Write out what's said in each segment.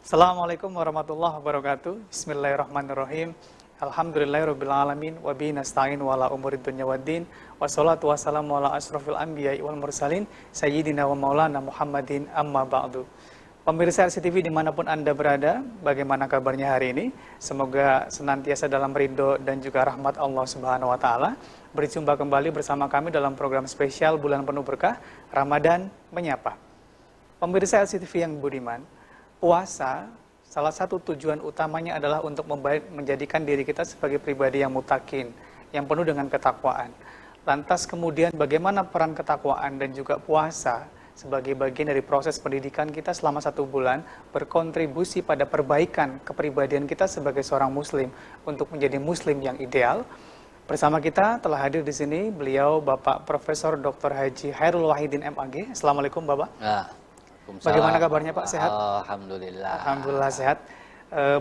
Assalamualaikum warahmatullahi wabarakatuh. Bismillahirrahmanirrahim. Alhamdulillahirrabbilalamin. Wabihi nasta'in wala umurid dunya waddin. Wassalatu wassalamu ala asrafil anbiya'i wal mursalin. Sayyidina wa maulana Muhammadin amma ba'du. Pemirsa RCTV dimanapun Anda berada, bagaimana kabarnya hari ini? Semoga senantiasa dalam ridho dan juga rahmat Allah Subhanahu wa Ta'ala. Berjumpa kembali bersama kami dalam program spesial Bulan Penuh Berkah, Ramadan Menyapa. Pemirsa RCTV yang budiman, puasa, salah satu tujuan utamanya adalah untuk menjadikan diri kita sebagai pribadi yang mutakin, yang penuh dengan ketakwaan. Lantas kemudian bagaimana peran ketakwaan dan juga puasa sebagai bagian dari proses pendidikan kita selama 1 bulan berkontribusi pada perbaikan kepribadian kita sebagai seorang muslim untuk menjadi muslim yang ideal. Bersama kita telah hadir di sini beliau Bapak Profesor Dr. Haji Khairul Wahidin MAG. Assalamualaikum Bapak. Bagaimana kabarnya Pak? Sehat? Alhamdulillah. Alhamdulillah sehat.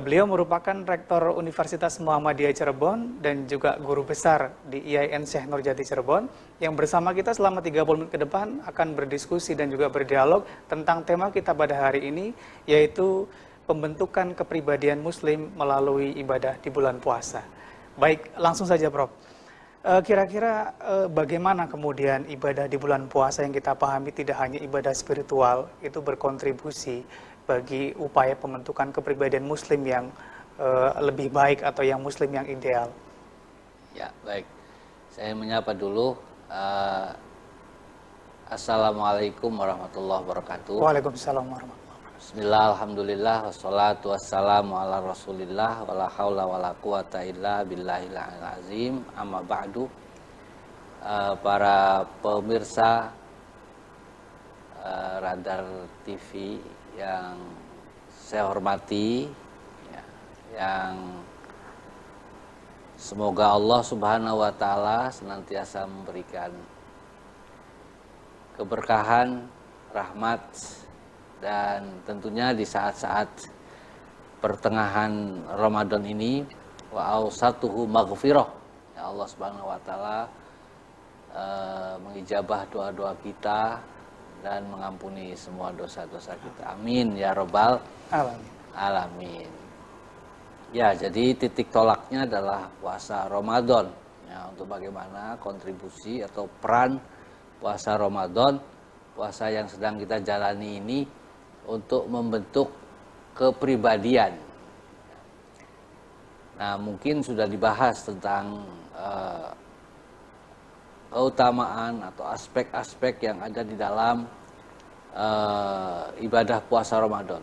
Beliau merupakan Rektor Universitas Muhammadiyah Cirebon dan juga guru besar di IAIN Syekh Nurjati Cirebon yang bersama kita selama 30 menit ke depan akan berdiskusi dan juga berdialog tentang tema kita pada hari ini, yaitu pembentukan kepribadian muslim melalui ibadah di bulan puasa. Baik, langsung saja Prof. Kira-kira bagaimana kemudian ibadah di bulan puasa yang kita pahami tidak hanya ibadah spiritual, itu berkontribusi bagi upaya pembentukan kepribadian muslim yang lebih baik atau yang muslim yang ideal? Ya, baik. Saya menyapa dulu. Assalamualaikum warahmatullahi wabarakatuh. Waalaikumsalam warahmatullahi wabarakatuh. Bismillah, alhamdulillah, wassalatu wassalamu ala rasulillah, wala hawla wala quwata illa billahil azim, amma ba'du. Para pemirsa Radar TV yang saya hormati, ya, yang semoga Allah Subhanahu wa Ta'ala senantiasa memberikan keberkahan, rahmat, dan tentunya di saat-saat pertengahan Ramadan ini wa ausatuhu maghfirah, ya Allah Subhanahu wa Ta'ala mengijabah doa-doa kita dan mengampuni semua dosa-dosa kita. Amin ya rabbal alamin. Ya, jadi titik tolaknya adalah puasa Ramadan. Ya, untuk bagaimana kontribusi atau peran puasa Ramadan, puasa yang sedang kita jalani ini untuk membentuk kepribadian. Nah, mungkin sudah dibahas tentang keutamaan atau aspek-aspek yang ada di dalam ibadah puasa Ramadan.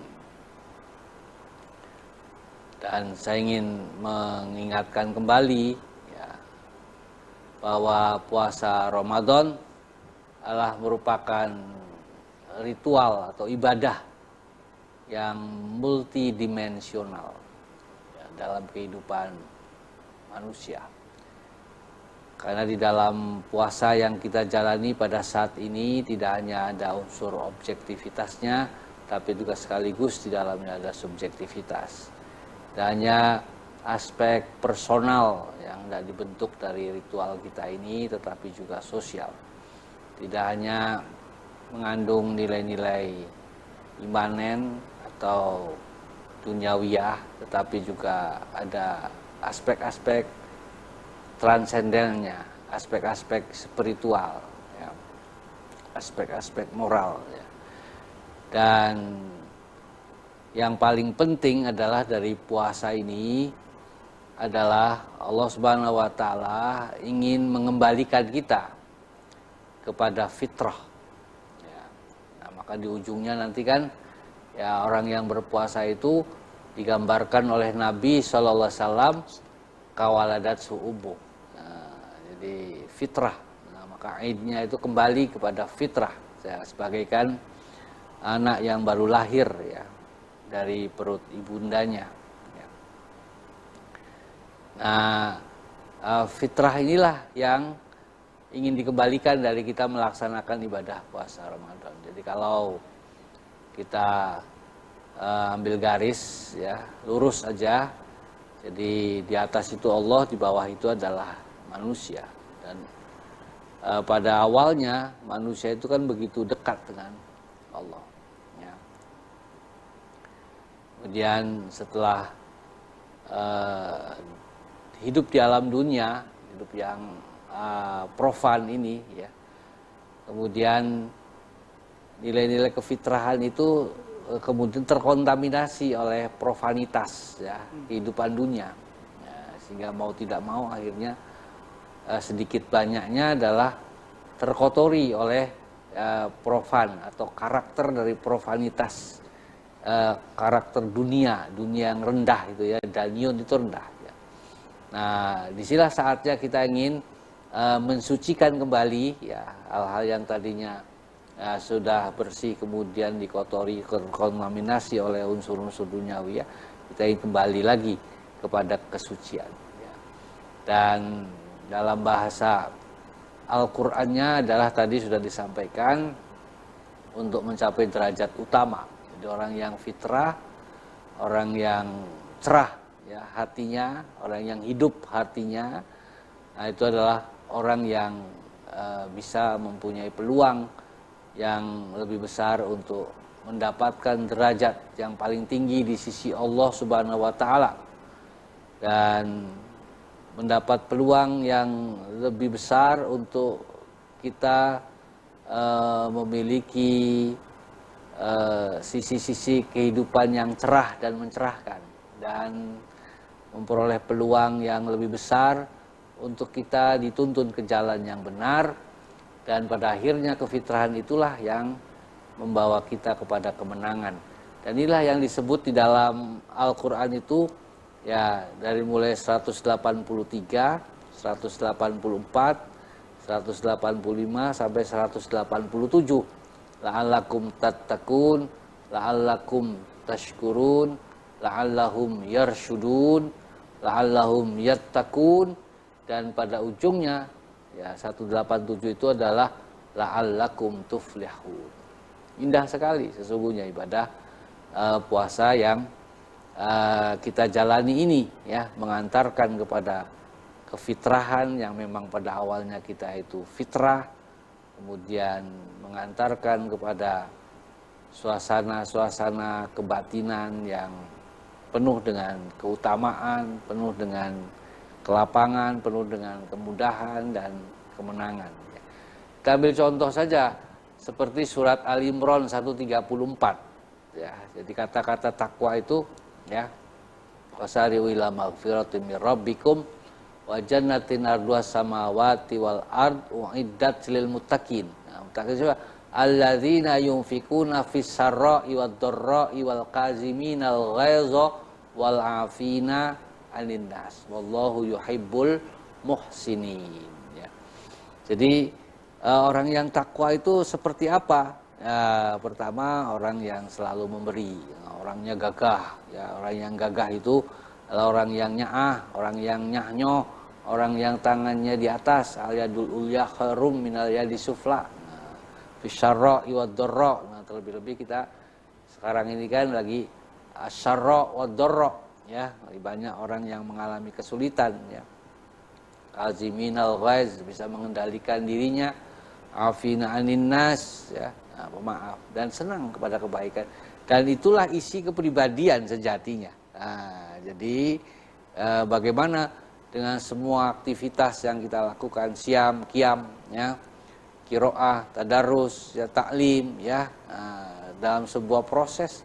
Dan saya ingin mengingatkan kembali, ya, bahwa puasa Ramadan adalah merupakan ritual atau ibadah yang multidimensional, ya, dalam kehidupan manusia. Karena di dalam puasa yang kita jalani pada saat ini tidak hanya ada unsur objektivitasnya, tapi juga sekaligus di dalamnya ada subjektivitas. Dan hanya aspek personal yang tidak dibentuk dari ritual kita ini, tetapi juga sosial. Tidak hanya mengandung nilai-nilai imanen atau duniawiyah, tetapi juga ada aspek-aspek transendennya, aspek-aspek spiritual, ya, aspek-aspek moral, ya. Dan yang paling penting adalah dari puasa ini adalah Allah Subhanahu wa Ta'ala ingin mengembalikan kita kepada fitrah. Ya. Nah, maka di ujungnya nanti kan, ya, orang yang berpuasa itu digambarkan oleh Nabi SAW kawaladat su'ubu. Nah, jadi fitrah. Nah, maka idnya itu kembali kepada fitrah. Ya, sebagaikan anak yang baru lahir, ya, dari perut ibundanya. Ya. Nah, fitrah inilah yang ingin dikembalikan dari kita melaksanakan ibadah puasa Ramadan. Jadi kalau kita ambil garis, ya, lurus saja. Jadi di atas itu Allah, di bawah itu adalah manusia. Dan pada awalnya manusia itu kan begitu dekat dengan Allah. Ya. Kemudian setelah hidup di alam dunia, hidup yang profan ini, ya, kemudian nilai-nilai kefitrahan itu kemudian terkontaminasi oleh profanitas, ya, kehidupan dunia, ya, sehingga mau tidak mau akhirnya sedikit banyaknya adalah terkotori oleh profan atau karakter dari profanitas, karakter dunia yang rendah itu, ya, danyun itu rendah, ya. Nah, disinilah saatnya kita ingin mensucikan kembali, ya, hal-hal yang tadinya sudah bersih kemudian dikotori, terkontaminasi oleh unsur-unsur duniawi, ya, kita ingin kembali lagi kepada kesucian, ya. Dan dalam bahasa Al-Qur'annya adalah tadi sudah disampaikan untuk mencapai derajat utama. Jadi orang yang fitrah, orang yang cerah, ya, hatinya, orang yang hidup hatinya, nah itu adalah orang yang bisa mempunyai peluang yang lebih besar untuk mendapatkan derajat yang paling tinggi di sisi Allah Subhanahu wa taala, dan mendapat peluang yang lebih besar untuk kita memiliki sisi-sisi kehidupan yang cerah dan mencerahkan, dan memperoleh peluang yang lebih besar untuk kita dituntun ke jalan yang benar, dan pada akhirnya kefitrahan itulah yang membawa kita kepada kemenangan. Dan inilah yang disebut di dalam Al-Quran itu, ya, dari mulai 183, 184, 185 sampai 187. La'allakum tattaqun, la'allakum tashkurun, la'allahum yarshudun, la'allahum yattaqun, dan pada ujungnya, ya, 187 itu adalah la'allakum tuflihun. Indah sekali sesungguhnya ibadah puasa yang kita jalani ini, ya, mengantarkan kepada kefitrahan yang memang pada awalnya kita itu fitrah, kemudian mengantarkan kepada suasana-suasana kebatinan yang penuh dengan keutamaan, penuh dengan kelapangan, penuh dengan kemudahan dan kemenangan. Kita ambil contoh saja seperti surat Al-Imran 134, ya. Jadi kata-kata takwa itu, ya, wasari'u ila maghfiratin mir rabbikum wa jannatin arduha samawati wal ard uiddat lil muttaqin. Nah, muttaqin siapa? Alladzina yunfikuna fis sarra'i wad dharra'i wal kaziminal ghaiza wal 'afina 'anil nas wallahu yuhibbul muhsinin, ya. Jadi orang yang takwa itu seperti apa? Pertama, orang yang selalu memberi, orangnya gagah, ya. Orang yang gagah itu adalah orang yang nya'ah, orang yang nyahnyo, orang yang tangannya di atas, al-yadul ulya khairum minal yadi sufla, fisyarra iwad dorro. Nah, terlebih-lebih kita sekarang ini kan lagi asyarra wad dorro, ya, lebih banyak orang yang mengalami kesulitan, ya. Aziminal ghaiz, bisa mengendalikan dirinya, afina anin nas, ya, pemaaf dan senang kepada kebaikan, dan itulah isi kepribadian sejatinya. Nah, jadi bagaimana dengan semua aktivitas yang kita lakukan, siam, qiyam, ya, qiraah, tadarus, ya, taklim, ya, dalam sebuah proses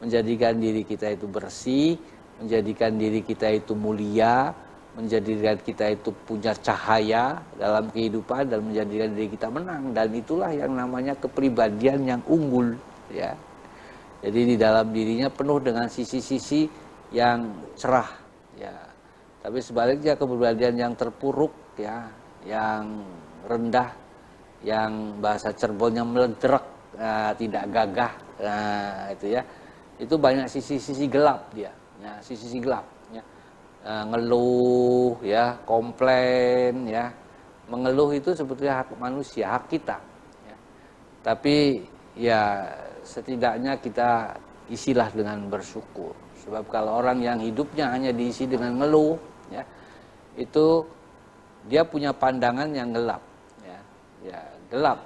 menjadikan diri kita itu bersih, menjadikan diri kita itu mulia, menjadikan kita itu punya cahaya dalam kehidupan, dan menjadikan diri kita menang, dan itulah yang namanya kepribadian yang unggul, ya. Jadi di dalam dirinya penuh dengan sisi-sisi yang cerah, ya. Tapi sebaliknya kepribadian yang terpuruk, ya, yang rendah, yang bahasa Cirebonnya meledrek, tidak gagah, itu, ya, itu banyak sisi-sisi gelap dia, ya, sisi-sisi gelap, ya. Ngeluh, ya, komplain, ya. Mengeluh itu sebetulnya hak manusia, hak kita, ya. Tapi ya setidaknya kita isilah dengan bersyukur. Sebab kalau orang yang hidupnya hanya diisi dengan ngeluh, ya, itu dia punya pandangan yang gelap, ya, ya, gelap.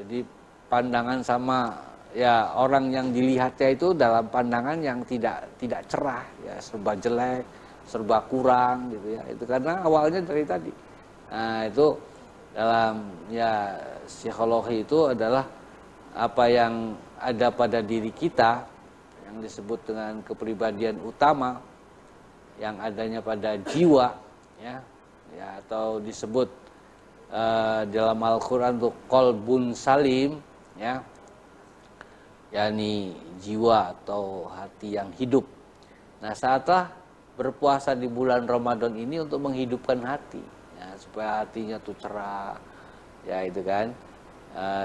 Jadi pandangan sama ya orang yang dilihatnya itu dalam pandangan yang tidak cerah, ya serba jelek, serba kurang gitu ya. Itu karena awalnya dari tadi. Nah, itu dalam ya psikologi itu adalah apa yang ada pada diri kita yang disebut dengan kepribadian utama yang adanya pada jiwa, ya, ya atau disebut dalam Al-Quran itu qalbun salim, ya, yakni jiwa atau hati yang hidup. Nah, saatlah berpuasa di bulan Ramadan ini untuk menghidupkan hati, ya, supaya hatinya tuh cerah, ya itu kan,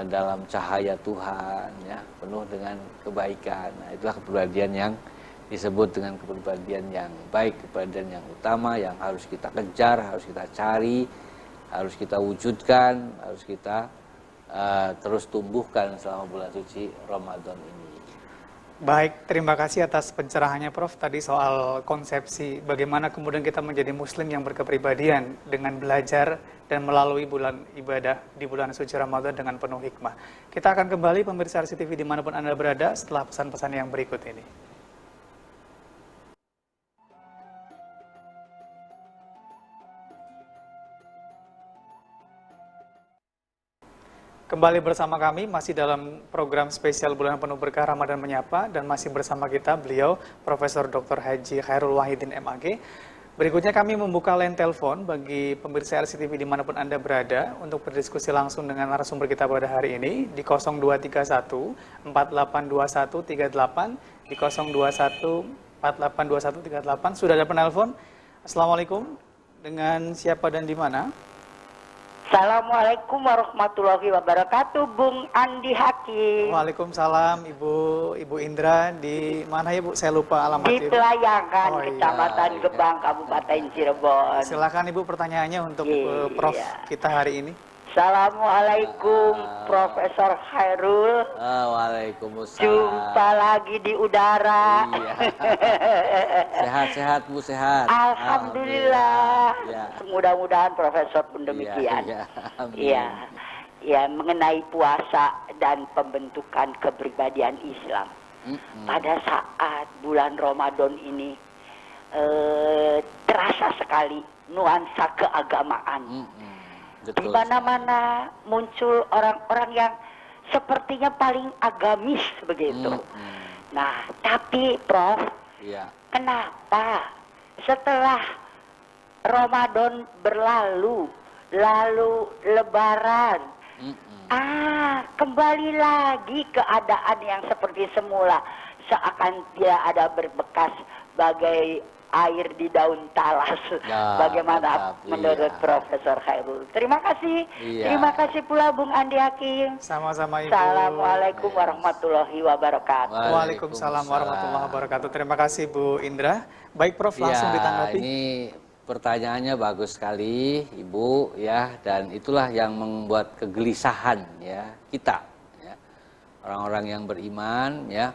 dalam cahaya Tuhan, ya, penuh dengan kebaikan. Nah, itulah kepribadian yang disebut dengan kepribadian yang baik, kepribadian yang utama yang harus kita kejar, harus kita cari, harus kita wujudkan, harus kita terus tumbuhkan selama bulan suci Ramadan ini. Baik, terima kasih atas pencerahannya Prof. Tadi soal konsepsi bagaimana kemudian kita menjadi muslim yang berkepribadian dengan belajar dan melalui bulan ibadah di bulan suci Ramadan dengan penuh hikmah. Kita akan kembali pemirsa RCTV dimanapun Anda berada setelah pesan-pesan yang berikut ini. Kembali bersama kami masih dalam program spesial Bulan Penuh Berkah Ramadan Menyapa dan masih bersama kita beliau Profesor Dr. Haji Khairul Wahidin MAG. Berikutnya kami membuka line telepon bagi pemirsa RCTV dimanapun Anda berada untuk berdiskusi langsung dengan narasumber kita pada hari ini di 0231 482138 di 021 482138. Sudah ada penelpon. Assalamualaikum, dengan siapa dan di mana? Assalamualaikum warahmatullahi wabarakatuh, Bung Andi Hakim. Waalaikumsalam, Ibu Indra. Di mana ya Bu? Saya lupa alamat Di Ibu. Pelayangan, Oh, iya. Kecamatan Gebang, Kabupaten Cirebon. Silakan Ibu pertanyaannya untuk Iya. Prof kita hari ini. Assalamualaikum, Profesor Khairul. Waalaikumsalam. Jumpa lagi di udara. Iya. Sehat-sehat Bu, sehat. Alhamdulillah. Ya. Mudah-mudahan Profesor pun demikian. Iya, amin. Iya. Ya, mengenai puasa dan pembentukan kepribadian Islam. Pada saat bulan Ramadan ini terasa sekali nuansa keagamaan. Di mana-mana muncul orang-orang yang sepertinya paling agamis begitu. Nah, tapi Prof, Iya. kenapa setelah Ramadan berlalu, lalu Lebaran, kembali lagi keadaan yang seperti semula, seakan dia ada berbekas bagai air di daun talas. Ya, Bagaimana tetap, menurut iya. Profesor Khairul? Terima kasih. Iya. Terima kasih pula Bung Andi Hakim. Sama-sama Ibu. Assalamualaikum warahmatullahi wabarakatuh. Waalaikumsalam warahmatullahi wabarakatuh. Terima kasih Bu Indra. Baik Prof, langsung ditanggapi. Ini pertanyaannya bagus sekali Ibu, ya, dan itulah yang membuat kegelisahan ya kita, ya, orang-orang yang beriman, ya,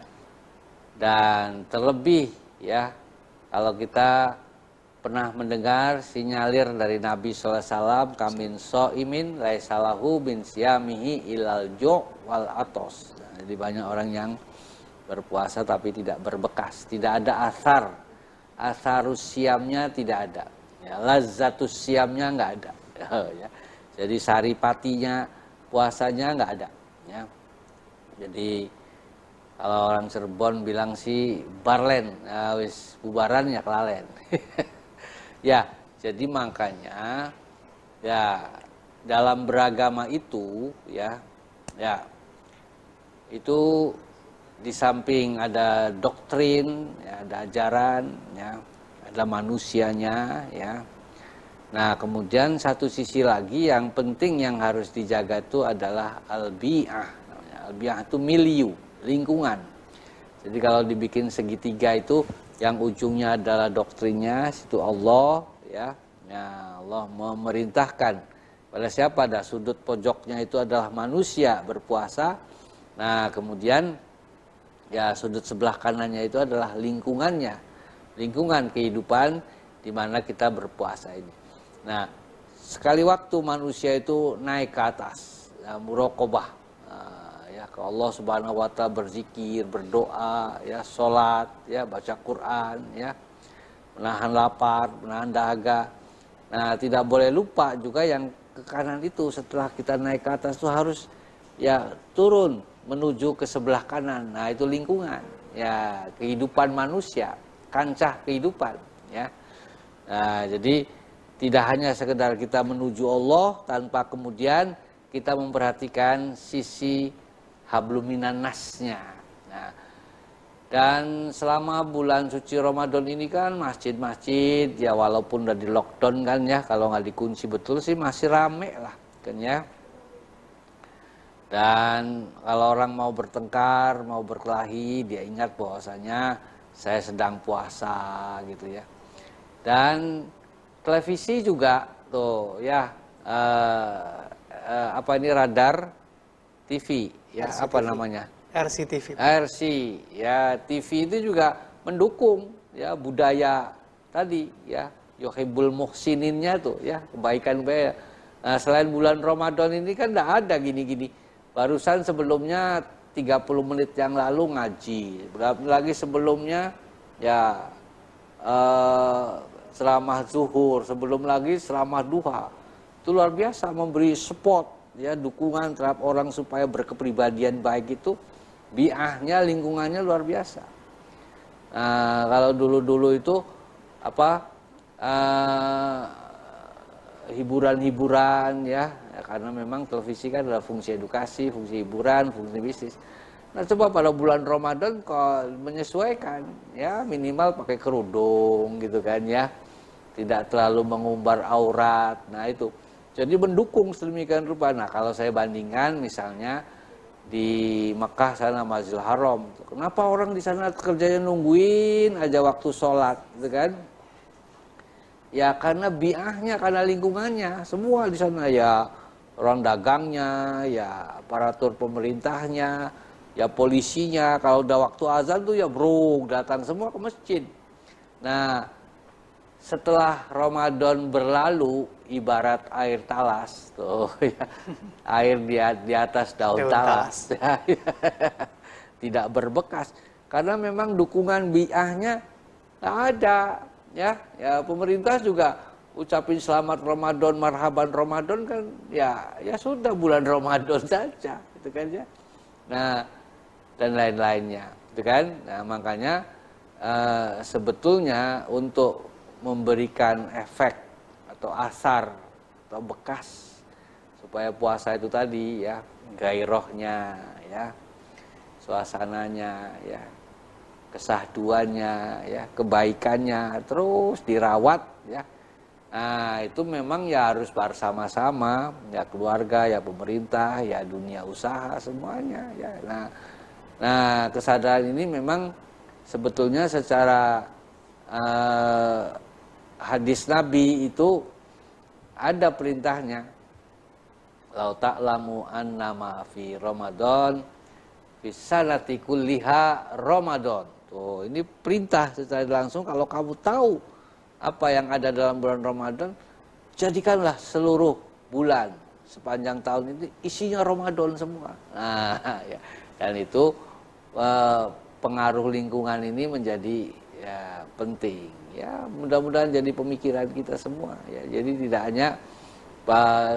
dan terlebih ya kalau kita pernah mendengar sinyalir dari Nabi SAW, kamin so'imin laisalahu bin siyamihi ilal jo' wal atos. Nah, jadi banyak orang yang berpuasa tapi tidak berbekas, tidak ada asarus siamnya tidak ada, ya, lazzatus siamnya nggak ada, ya. Jadi saripatinya puasanya nggak ada, ya. Jadi kalau orang Cirebon bilang sih barlen, wis bubaran ya kelalen. Ya, jadi makanya ya dalam beragama itu ya itu di samping ada doktrin, ya, ada ajaran, ya, ada manusianya, ya. Nah, kemudian satu sisi lagi yang penting yang harus dijaga itu adalah al-bi'ah. Al-bi'ah itu milieu, lingkungan. Jadi kalau dibikin segitiga itu yang ujungnya adalah doktrinnya, situ Allah, ya. Ya, Allah memerintahkan pada siapa, ada sudut pojoknya itu adalah manusia berpuasa. Nah, kemudian ya sudut sebelah kanannya itu adalah lingkungannya, lingkungan kehidupan di mana kita berpuasa ini. Nah, sekali waktu manusia itu naik ke atas, ya, muraqabah, ya, ya ke Allah Subhanahu wa taala, berzikir, berdoa, ya salat, ya baca Quran, ya menahan lapar, menahan dahaga. Nah, tidak boleh lupa juga yang ke kanan itu, setelah kita naik ke atas itu harus ya turun menuju ke sebelah kanan. Nah, itu lingkungan, ya kehidupan manusia, kancah kehidupan, ya. Nah, jadi tidak hanya sekedar kita menuju Allah tanpa kemudian kita memperhatikan sisi habluminan nasnya. Nah, dan selama bulan suci Ramadan ini kan masjid-masjid ya walaupun udah di lockdown kan ya, kalau nggak dikunci betul sih masih rame lah kan ya. Dan kalau orang mau bertengkar, mau berkelahi, dia ingat bahwasanya saya sedang puasa gitu ya. Dan televisi juga tuh ya apa ini radar TV ya RCTV. apa namanya? RCTV. RC ya, TV itu juga mendukung ya budaya tadi ya, yuhibbul muhsininnya tuh ya, kebaikan. Nah, selain bulan Ramadan ini kan enggak ada gini-gini. Barusan sebelumnya 30 menit yang lalu ngaji. Berapa lagi sebelumnya ya ceramah zuhur, sebelum lagi ceramah duha. Itu luar biasa memberi support ya, dukungan terhadap orang supaya berkepribadian baik itu. Biahnya, lingkungannya luar biasa. Nah, kalau dulu-dulu itu apa hiburan-hiburan ya, karena memang televisi kan adalah fungsi edukasi, fungsi hiburan, fungsi bisnis. Nah, coba pada bulan Ramadan kok menyesuaikan ya, minimal pakai kerudung gitu kan ya, tidak terlalu mengumbar aurat. Nah, itu jadi mendukung sedemikian rupa. Nah, kalau saya bandingkan misalnya di Mekah sana, Masjidil Haram, kenapa orang di sana kerjanya nungguin aja waktu sholat gitu kan? Ya karena biahnya, karena lingkungannya, semua di sana ya, orang dagangnya, ya aparatur pemerintahnya, ya polisinya. Kalau udah waktu azan tuh ya bro, datang semua ke masjid. Nah, setelah Ramadan berlalu, ibarat air talas tuh ya, air di atas daun talas. Tidak berbekas karena memang dukungan biahnya nggak ada. Ya pemerintah juga ucapin selamat Ramadan, marhaban Ramadan kan ya sudah bulan Ramadan saja gitu kan ya. Nah, dan lain-lainnya gitu kan. Nah, makanya sebetulnya untuk memberikan efek atau asar atau bekas supaya puasa itu tadi ya, gairahnya ya, suasananya ya, kesahduannya ya, kebaikannya terus dirawat ya. Nah, itu memang ya harus bersama-sama ya, keluarga ya, pemerintah ya, dunia usaha semuanya ya. Nah, kesadaran ini memang sebetulnya secara hadis Nabi itu ada perintahnya. Lau ta'lamu annama fi Ramadan fi sanati kulliha Ramadan. Tuh, ini perintah secara langsung, kalau kamu tahu apa yang ada dalam bulan Ramadan, jadikanlah seluruh bulan sepanjang tahun ini isinya Ramadan semua. Nah, ya. Dan itu pengaruh lingkungan ini menjadi ya penting. Ya, mudah-mudahan jadi pemikiran kita semua ya. Jadi tidak hanya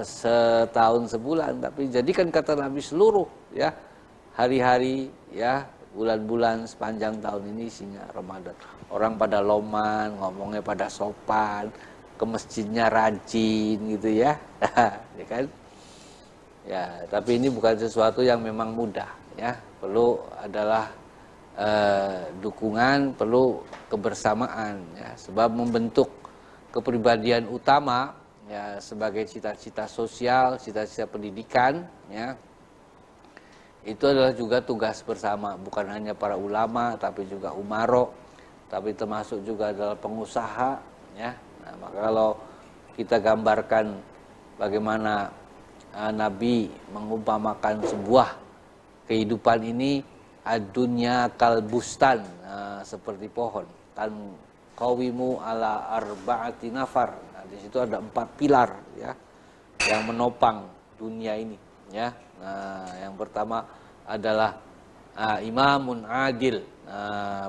setahun sebulan, tapi jadikan kata Nabi seluruh ya hari-hari ya, bulan-bulan sepanjang tahun ini isinya Ramadan. Orang pada loman, ngomongnya pada sopan, ke masjidnya rajin gitu ya. Ya kan? Ya, tapi ini bukan sesuatu yang memang mudah ya. Perlu adalah dukungan, perlu kebersamaan ya, sebab membentuk kepribadian utama ya sebagai cita-cita sosial, cita-cita pendidikan ya. Itu adalah juga tugas bersama, bukan hanya para ulama, tapi juga umaro, tapi termasuk juga adalah pengusaha, ya. Nah, maka kalau kita gambarkan bagaimana Nabi mengumpamakan sebuah kehidupan ini, adunya kalbustan, seperti pohon, tan qawimu ala arba'ati nafar. Nah, di situ ada 4 pilar, ya, yang menopang dunia ini, ya. Nah, yang pertama adalah imamun adil,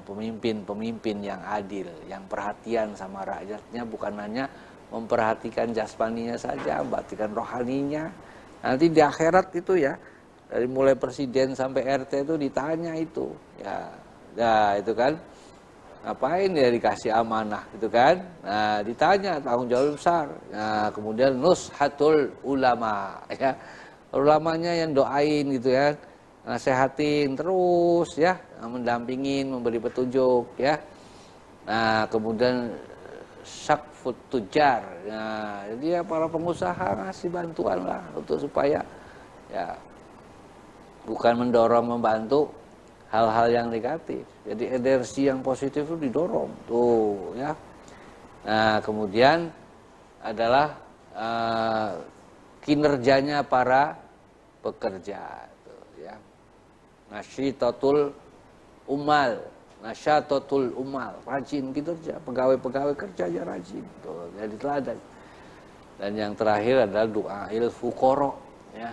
pemimpin yang adil, yang perhatian sama rakyatnya, bukan hanya memperhatikan jasmaninya saja, memperhatikan rohaninya. Nanti di akhirat itu ya, dari mulai presiden sampai RT itu ditanya itu, ya itu kan, ngapain ya dikasih amanah gitu kan, nah ditanya tanggung jawab besar. Nah kemudian nushatul ulama, ya ulamanya yang doain gitu ya, nasehatin terus ya, mendampingin, memberi petunjuk ya. Nah kemudian syakfut tujar, nah jadi ya para pengusaha ngasih bantuan lah untuk supaya ya bukan mendorong, membantu hal-hal yang negatif. Jadi energi yang positif itu didorong tuh ya. Nah kemudian adalah kinerjanya para pekerja tuh, ya. Nasyitatul umal, rajin kinerja, pegawai-pegawai kerjanya rajin tuh, jadi teladan. Dan yang terakhir adalah du'ail fuqara, ya.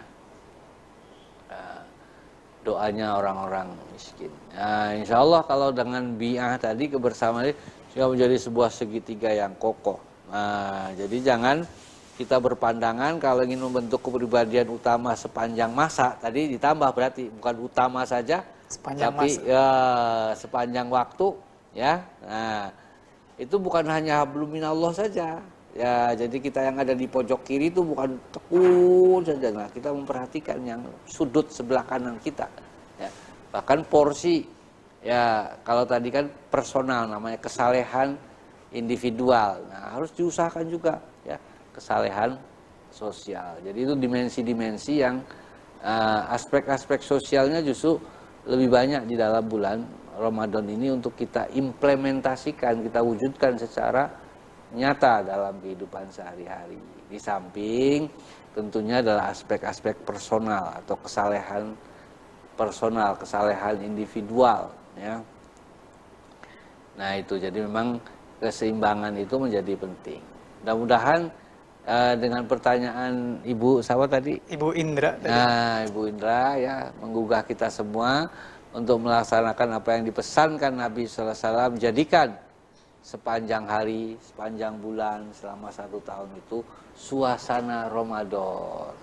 Doanya orang-orang miskin. Nah, insya Allah kalau dengan bi'ah tadi, kebersamaan ini sudah menjadi sebuah segitiga yang kokoh. Nah, jadi jangan kita berpandangan kalau ingin membentuk kepribadian utama sepanjang masa, tadi ditambah berarti bukan utama saja, Sepanjang tapi masa. ya sepanjang waktu, ya. Nah, itu bukan hanya hablum minallah saja. Ya, jadi kita yang ada di pojok kiri itu bukan tekun saja. Nah, kita memperhatikan yang sudut sebelah kanan kita. Ya, bahkan porsi, ya kalau tadi kan personal, namanya kesalehan individual. Nah, harus diusahakan juga, ya kesalehan sosial. Jadi itu dimensi-dimensi yang aspek-aspek sosialnya justru lebih banyak di dalam bulan Ramadan ini untuk kita implementasikan, kita wujudkan secara nyata dalam kehidupan sehari-hari. Di samping tentunya adalah aspek-aspek personal atau kesalehan personal, kesalehan individual, ya. Nah itu, jadi memang keseimbangan itu menjadi penting. Mudah-mudahan dengan pertanyaan Ibu siapa tadi? Ibu Indra tadi. Nah, Ibu Indra ya menggugah kita semua untuk melaksanakan apa yang dipesankan Nabi Sallallahu Alaihi Wasallam, jadikan sepanjang hari, sepanjang bulan, selama 1 tahun itu suasana Ramadan.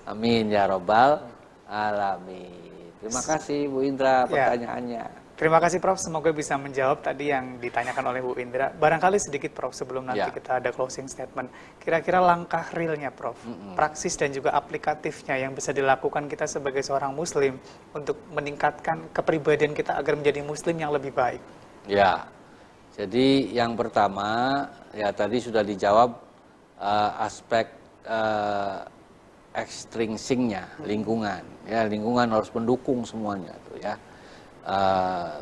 Amin ya Rabbal Alamin. Terima kasih Bu Indra pertanyaannya. Terima kasih Prof, semoga bisa menjawab tadi yang ditanyakan oleh Bu Indra. Barangkali sedikit Prof, sebelum nanti kita ada closing statement. Kira-kira langkah realnya Prof, praksis dan juga aplikatifnya yang bisa dilakukan kita sebagai seorang Muslim untuk meningkatkan kepribadian kita agar menjadi Muslim yang lebih baik. Ya, jadi yang pertama, ya tadi sudah dijawab aspek extrinsicnya, lingkungan. Ya, lingkungan harus mendukung semuanya tuh ya.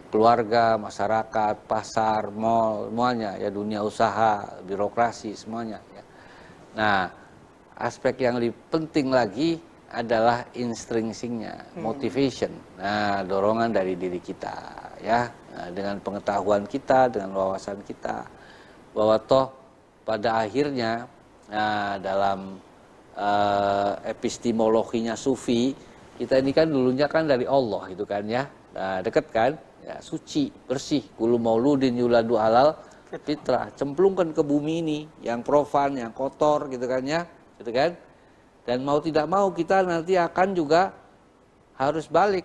Keluarga, masyarakat, pasar, mall, semuanya ya, dunia usaha, birokrasi, semuanya ya. Nah, aspek yang lebih penting lagi adalah intrinsicnya, motivation. Nah, dorongan dari diri kita ya. Nah, dengan pengetahuan kita, dengan wawasan kita, bahwa toh pada akhirnya dalam epistemologinya Sufi, kita ini kan dulunya kan dari Allah gitu kan ya. Nah, dekat kan, ya, suci, bersih, kullu mauludin yuladu halal fitrah, cemplungkan ke bumi ini yang profan, yang kotor gitu kan ya, gitu kan. Dan mau tidak mau kita nanti akan juga harus balik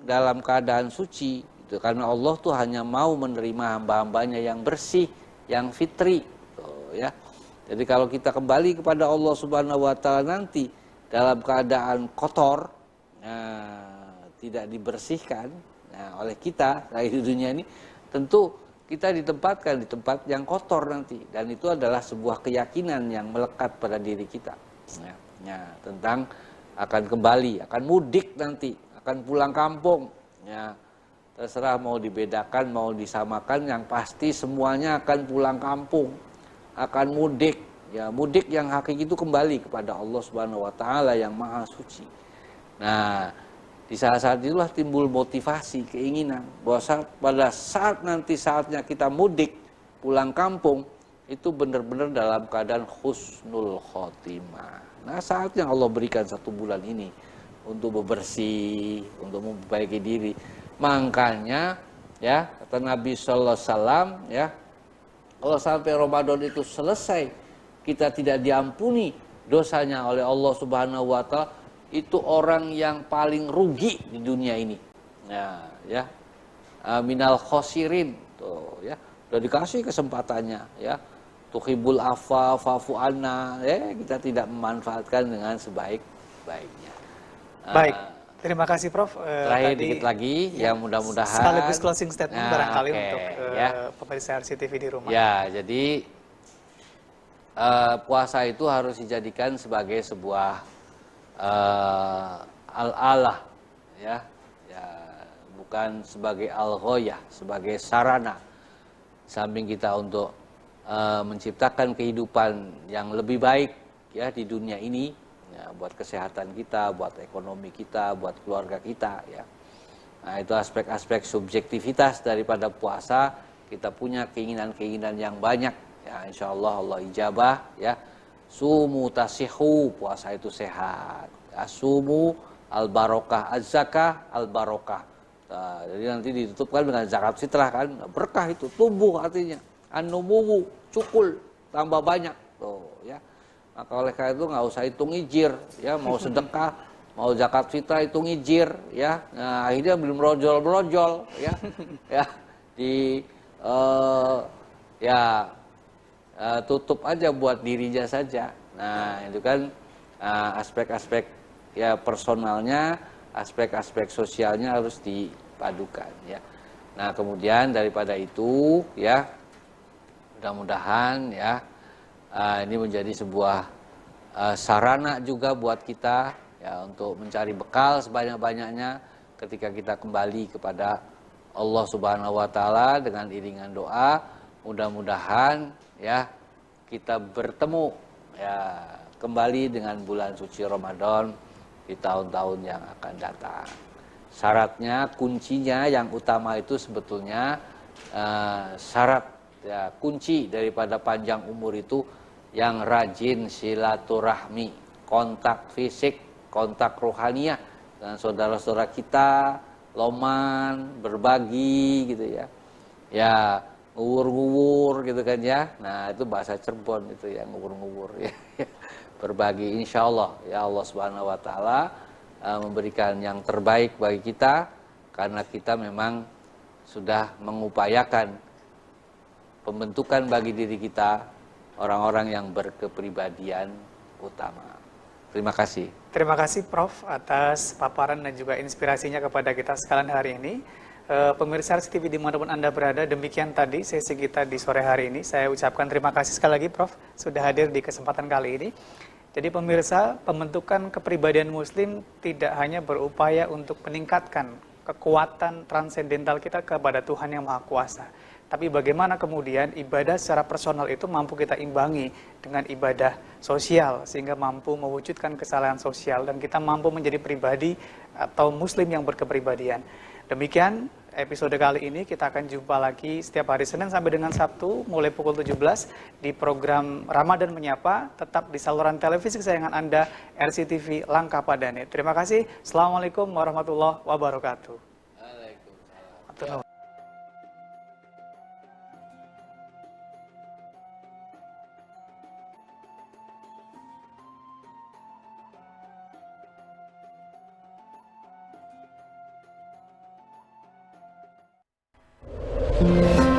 dalam keadaan suci gitu, karena Allah tuh hanya mau menerima hamba-hambanya yang bersih, yang fitri gitu, ya. Jadi kalau kita kembali kepada Allah Subhanahu wa taala nanti dalam keadaan kotor, tidak dibersihkan oleh kita di dunia ini, tentu kita ditempatkan di tempat yang kotor nanti, dan itu adalah sebuah keyakinan yang melekat pada diri kita tentang akan kembali, akan mudik nanti, akan pulang kampung ya. Terserah mau dibedakan, mau disamakan, yang pasti semuanya akan pulang kampung, akan mudik ya. Mudik yang hakiki itu kembali kepada Allah Subhanahu wa taala yang maha suci. Nah, di saat-saat itulah timbul motivasi, keinginan bahwa pada saat nanti saatnya kita mudik pulang kampung itu benar-benar dalam keadaan husnul khotimah. Nah, saatnya Allah berikan 1 bulan ini untuk bebersih, untuk memperbaiki diri. Makanya ya kata Nabi Sallallahu Alaihi Wasallam ya, kalau sampai Ramadan itu selesai kita tidak diampuni dosanya oleh Allah Subhanahu Wa Taala, itu orang yang paling rugi di dunia ini. Ya, minal khosirin tuh ya, udah dikasih kesempatannya ya. Tuhibul afa fa'fu anna, ya kita tidak memanfaatkan dengan sebaik-baiknya. Baik, terima kasih Prof. Terakhir Tadi dikit lagi, ya mudah-mudahan sekaligus closing statement barangkali oke, untuk ya. pemirsa RCTV di rumah. Ya, jadi puasa itu harus dijadikan sebagai sebuah al-alah, ya, bukan sebagai al-ghoyah, sebagai sarana. Samping kita untuk menciptakan kehidupan yang lebih baik ya di dunia ini, ya, buat kesehatan kita, buat ekonomi kita, buat keluarga kita, ya. Nah, itu aspek-aspek subjektivitas daripada puasa. Kita punya keinginan-keinginan yang banyak, ya, insya Allah Allah ijabah, ya. Sumu tasihu, puasa itu sehat. Asumu al barokah, az-zakah al barokah. Nah, jadi nanti ditutupkan dengan zakat fitrah kan, berkah itu, tumbuh artinya. An-numuwu, cukul, tambah banyak. Tuh, ya. Maka oleh karena itu nggak usah hitung ijir, ya, mau sedekah, mau zakat fitrah hitung ijir, ya. Nah, akhirnya belum brojol-brojol, ya. Ya, tutup aja buat dirinya saja. Nah, itu kan aspek-aspek ya personalnya, aspek-aspek sosialnya harus dipadukan, ya. Nah, kemudian daripada itu, ya, mudah-mudahan ya ini menjadi sebuah sarana juga buat kita ya untuk mencari bekal sebanyak-banyaknya ketika kita kembali kepada Allah Subhanahu Wa Taala dengan iringan doa. Mudah-mudahan ya kita bertemu ya kembali dengan bulan suci Ramadan di tahun-tahun yang akan datang. Syaratnya, kuncinya yang utama itu sebetulnya syarat ya, kunci daripada panjang umur itu yang rajin silaturahmi, kontak fisik, kontak rohaniah dengan saudara-saudara kita, loman, berbagi gitu ya. Ya, ngubur-ngubur gitu kan ya. Nah, itu bahasa Cirebon itu ya, ngubur-ngubur ya. Berbagi, insya Allah ya Allah Subhanahu Wa Taala memberikan yang terbaik bagi kita karena kita memang sudah mengupayakan pembentukan bagi diri kita orang-orang yang berkepribadian utama. Terima kasih. Terima kasih Prof atas paparan dan juga inspirasinya kepada kita sekalian hari ini. Pemirsa RCTV dimanapun Anda berada, demikian tadi sesi kita di sore hari ini. Saya ucapkan terima kasih sekali lagi Prof sudah hadir di kesempatan kali ini. Jadi pemirsa, pembentukan kepribadian Muslim tidak hanya berupaya untuk meningkatkan kekuatan transendental kita kepada Tuhan Yang Maha Kuasa, tapi bagaimana kemudian ibadah secara personal itu mampu kita imbangi dengan ibadah sosial sehingga mampu mewujudkan kesalahan sosial dan kita mampu menjadi pribadi atau Muslim yang berkepribadian. Demikian episode kali ini, kita akan jumpa lagi setiap hari Senin sampai dengan Sabtu mulai pukul 17 di program Ramadan Menyapa, tetap di saluran televisi kesayangan Anda RCTV Langkah Padane. Terima kasih. Assalamualaikum warahmatullahi wabarakatuh. Waalaikumsalam. Thank you.